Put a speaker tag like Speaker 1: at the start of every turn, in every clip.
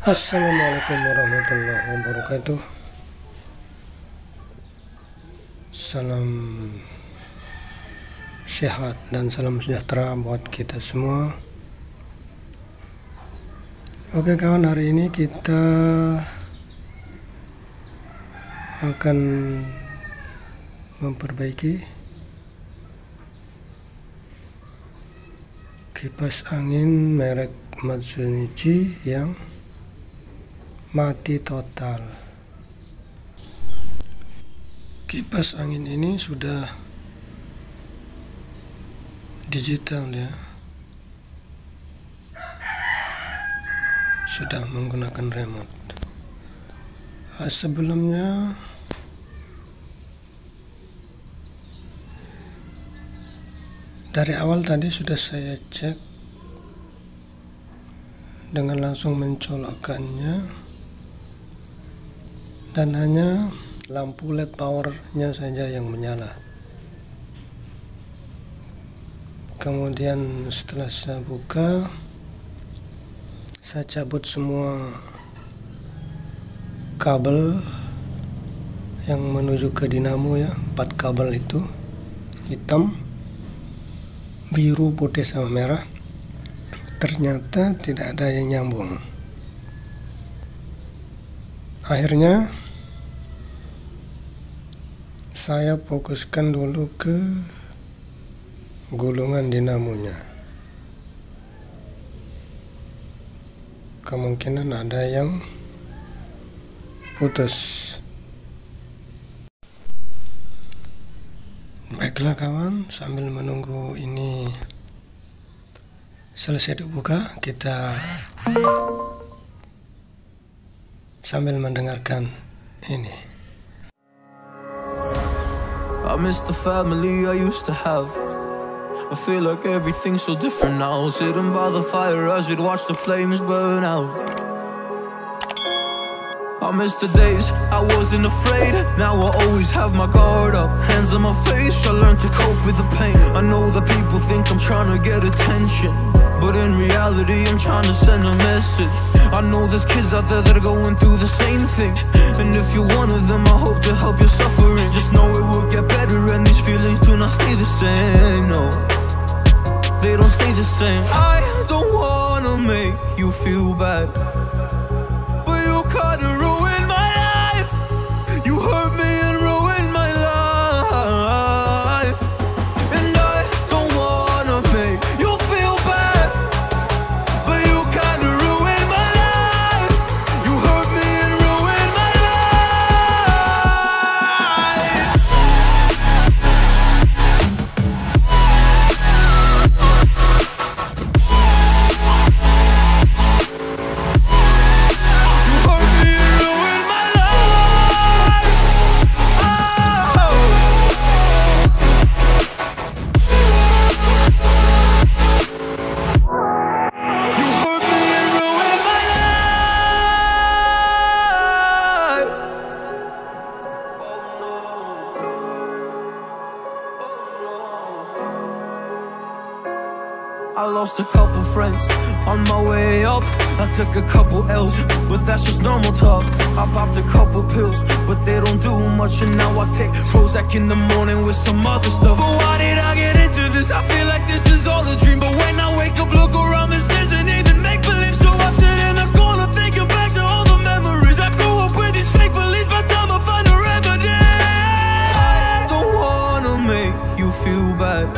Speaker 1: Assalamualaikum warahmatullahi wabarakatuh. Salam sehat dan salam sejahtera buat kita semua. Oke kawan, hari ini kita akan memperbaiki kipas angin merek Matsunichi yang mati total. Kipas angin ini sudah digital ya, sudah menggunakan remote. Sebelumnya dari awal tadi sudah saya cek dengan langsung mencolokkannya, dan hanya lampu LED powernya saja yang menyala. Kemudian setelah saya buka, saya cabut semua kabel yang menuju ke dinamo ya, 4 kabel itu, hitam, biru, putih sama merah. Ternyata tidak ada yang nyambung. Akhirnya saya fokuskan dulu ke gulungan dinamonya. Kemungkinan ada yang putus. Baiklah kawan, sambil menunggu ini selesai dibuka, kita sambil mendengarkan ini.
Speaker 2: I miss the family I used to have. I feel like everything's so different now. Sitting by the fire as we'd watch the flames burn out. I miss the days I wasn't afraid. Now I always have my guard up, hands on my face. I learned to cope with the pain. I know that people think I'm trying to get attention, but in reality I'm trying to send a message. I know there's kids out there that are going through the same thing, and if you're one of them, I hope to help your suffering. Just know it will get better, and these feelings do not stay the same. No, they don't stay the same. I don't wanna make you feel bad, but you kinda ruined my life. You hurt me and ruined my life, and I don't wanna make you feel bad, but you kinda ruined my life. You hurt me and ruined my life. You hurt me and ruined my life. Oh. You hurt me and ruined my life. I lost a couple friends on my way up. I took a couple L's, but that's just normal talk. I popped a couple pills, but they don't do much. And now I take Prozac in the morning with some other stuff. But why did I get into this? I feel like this is all a dream, but when I wake up, look around, this isn't even make-believe. So I sit in a corner thinking back to all the memories. I grew up with these fake beliefs, by the time I find a remedy. I don't wanna make you feel bad,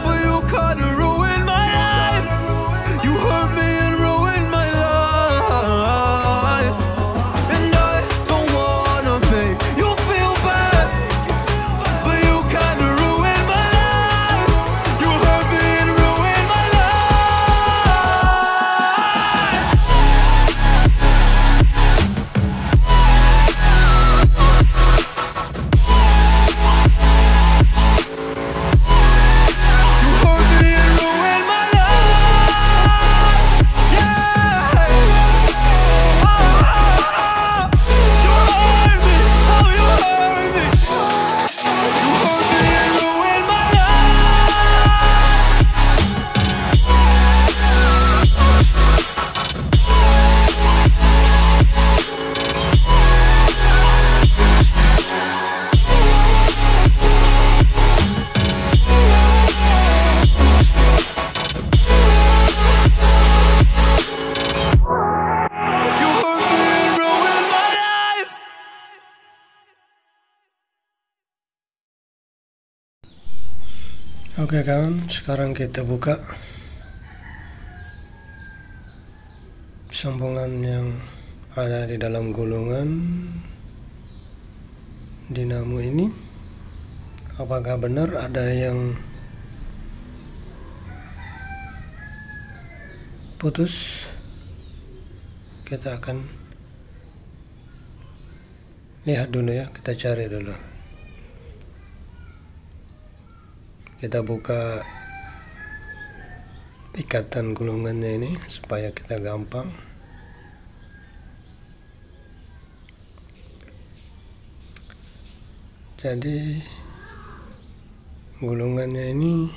Speaker 2: but you kinda ruined my life. You hurt me and ruined my life, and I don't wanna make you feel bad, but you kinda ruined my life. You hurt me and ruined my life.
Speaker 1: Oke kawan, sekarang kita buka sambungan yang ada di dalam gulungan dinamo ini. Apakah benar ada yang putus? Kita akan lihat dulu ya, kita cari dulu. Kita buka ikatan gulungannya ini supaya kita gampang. Jadi gulungannya ini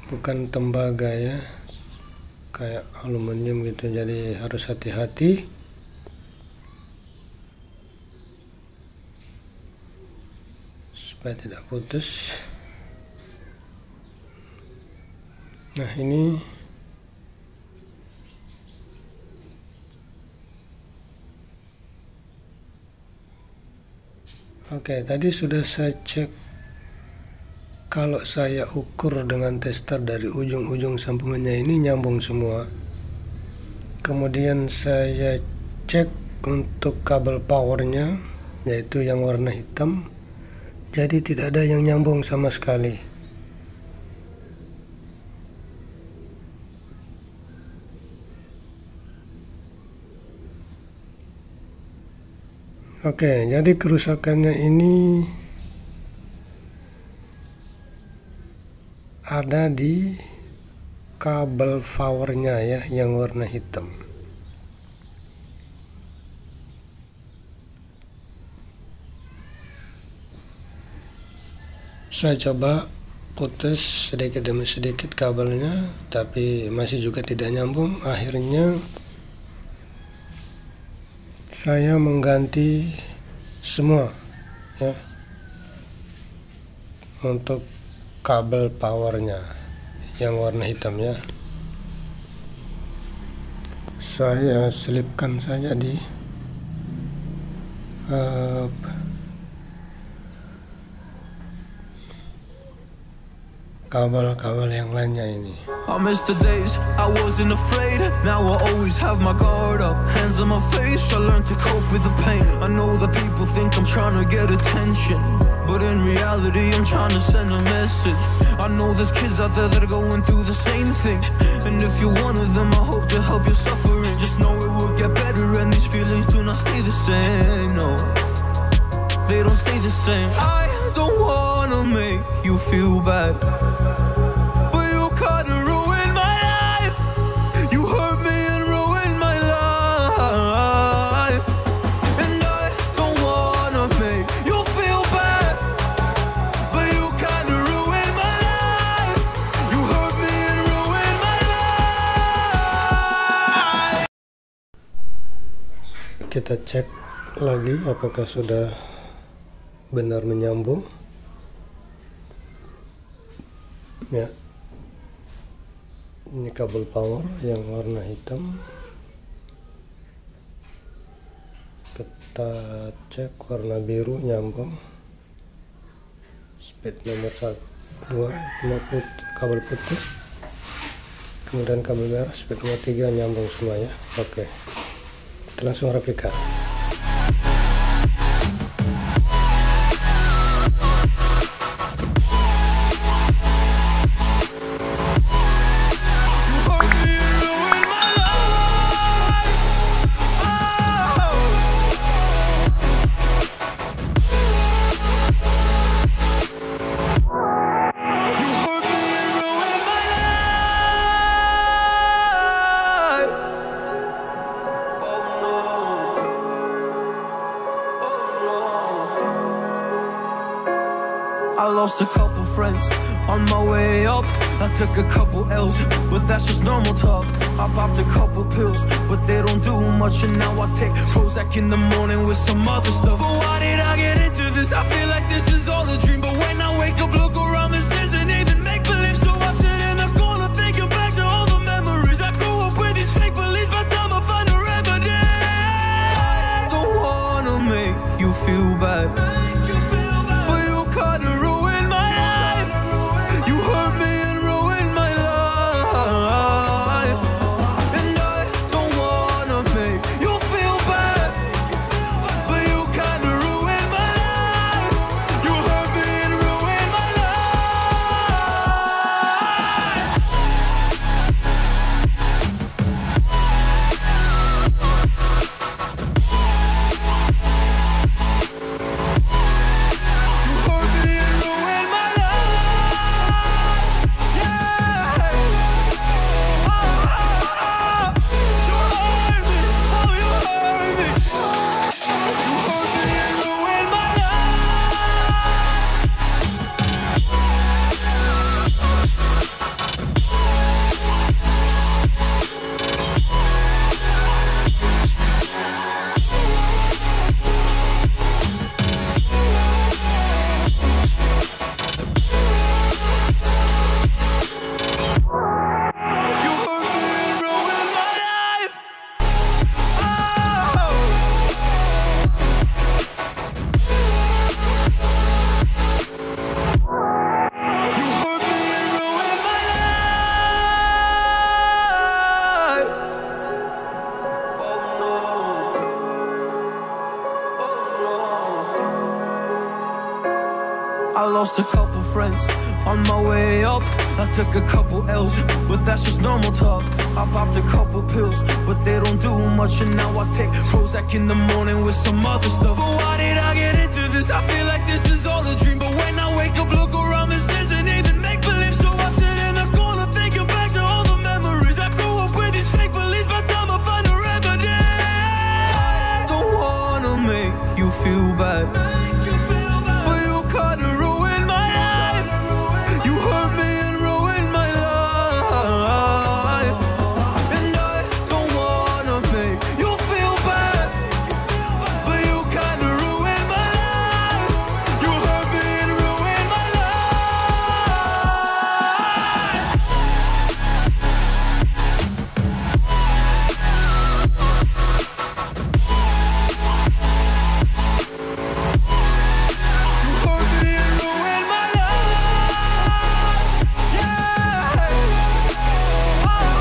Speaker 1: bukan tembaga ya, kayak aluminium gitu, jadi harus hati-hati. Supaya tidak putus. Nah ini oke, tadi sudah saya cek. Kalau saya ukur dengan tester dari ujung-ujung sambungannya ini nyambung semua. Kemudian saya cek untuk kabel powernya, yaitu yang warna hitam. Jadi tidak ada yang nyambung sama sekali. Oke, jadi kerusakannya ini ada di kabel powernya ya, yang warna hitam. Saya coba putus sedikit demi sedikit kabelnya, tapi masih juga tidak nyambung. Akhirnya saya mengganti semua ya untuk kabel powernya yang warna hitam ya. Saya selipkan saja di kabel-kabel yang lainnya ini.
Speaker 2: I miss the days I wasn't afraid. Now I always have my guard up, hands on my face. I learned to cope with the pain. I know that people think I'm trying to get attention, but in reality I'm trying to send a message. I know there's kids out there that are going through the same thing, and if you're one of them I hope to help your suffering. Just know it will get better and these feelings do not stay the same. No, they don't stay the same. I don't wanna make you feel bad, but you kinda ruined my life. You hurt me and ruined my life, and I don't wanna make you feel bad, but you kinda ruined my life. You hurt me and ruined my life.
Speaker 1: Kita cek lagi apakah sudah benar menyambung ya. Ini kabel power yang warna hitam, kita cek warna biru nyambung, speed nomor 1, 2, kabel putih, kemudian kabel merah speed nomor 3 nyambung semua ya. Oke, kita langsung replikan.
Speaker 2: I lost a couple friends on my way up. I took a couple L's, but that's just normal talk. I popped a couple pills, but they don't do much. And now I take Prozac in the morning with some other stuff. But why did I get into this? I feel like this is all a dream. But when I wake up, look around, this isn't even make-believe. So I sit in the corner thinking back to all the memories. I grew up with these fake beliefs, but time I find a remedy. I don't wanna make you feel bad, lost a couple friends on my way up. I took a couple L's, but that's just normal talk. I popped a couple pills, but they don't do much. And now I take Prozac in the morning with some other stuff. But why did I get into this? I feel like this is all a dream. But when I wake up, look around, this isn't even make-believe. So I sit in the corner thinking back to all the memories. I grew up with these fake beliefs, by the time I find a remedy. I don't wanna make you feel bad, but you kinda ruined my life. You hurt me and ruined my life. And I don't wanna make you feel bad, but you kinda ruined my life. You hurt me and ruined my life. You hurt me and ruined my life. Yeah. Oh,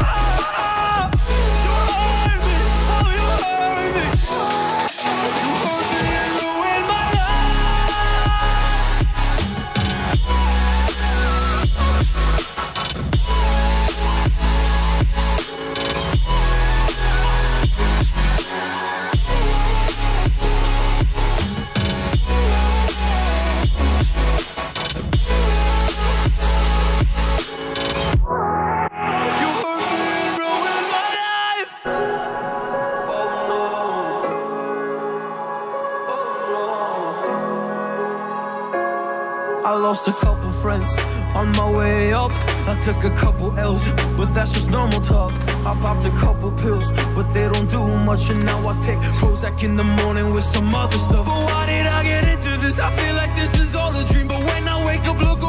Speaker 2: you hurt me. Oh, you hurt me. You hurt me and ruined my You hurt me and ruined my life. I lost a couple friends on my way up. I took a couple L's, but that's just normal talk. I popped a couple pills, but they don't do much. And now I take Prozac in the morning with some other stuff. But why did I get into this? I feel like this is all a dream. But when I wake up, look